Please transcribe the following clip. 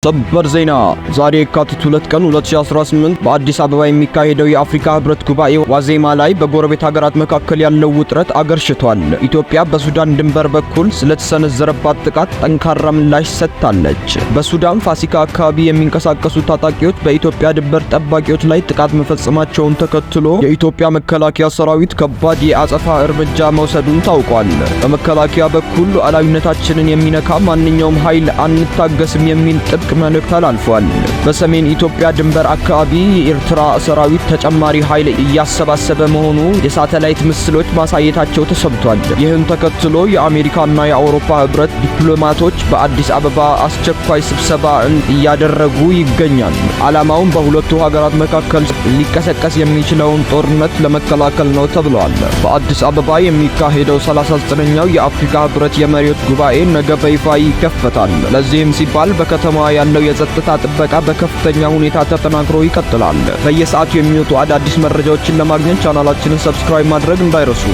ሰበር ዜና ዛሬ የካቲት 2 ቀን 2018 በአዲስ አበባ የሚካሄደው የአፍሪካ ህብረት ጉባኤ ዋዜማ ላይ በጎረቤት ሀገራት መካከል ያለው ውጥረት አገርሽቷል። ኢትዮጵያ በሱዳን ድንበር በኩል ስለተሰነዘረባት ጥቃት ጠንካራ ምላሽ ሰጥታለች። በሱዳን ፋሲካ አካባቢ የሚንቀሳቀሱ ታጣቂዎች በኢትዮጵያ ድንበር ጠባቂዎች ላይ ጥቃት መፈጸማቸውን ተከትሎ የኢትዮጵያ መከላከያ ሰራዊት ከባድ የአጸፋ እርምጃ መውሰዱን ታውቋል። በመከላከያ በኩል ሉዓላዊነታችንን የሚነካ ማንኛውም ኃይል አንታገስም የሚል ጥብቅ መልእክት ተላልፏል። በሰሜን ኢትዮጵያ ድንበር አካባቢ የኤርትራ ሰራዊት ተጨማሪ ኃይል እያሰባሰበ መሆኑ የሳተላይት ምስሎች ማሳየታቸው ተሰምቷል። ይህን ተከትሎ የአሜሪካና የአውሮፓ ህብረት ዲፕሎማቶች በአዲስ አበባ አስቸኳይ ስብሰባ እያደረጉ ይገኛሉ። ዓላማውም በሁለቱ ሀገራት መካከል ሊቀሰቀስ የሚችለውን ጦርነት ለመከላከል ነው ተብሏል። በአዲስ አበባ የሚካሄደው 39ኛው የአፍሪካ ህብረት የመሪዎች ጉባኤ ነገ በይፋ ይከፈታል። ለዚህም ሲባል በከተማዋ ያለው የጸጥታ ጥበቃ በከፍተኛ ሁኔታ ተጠናክሮ ይቀጥላል። በየሰዓቱ የሚወጡ አዳዲስ መረጃዎችን ለማግኘት ቻናላችንን ሰብስክራይብ ማድረግ እንዳይረሱ።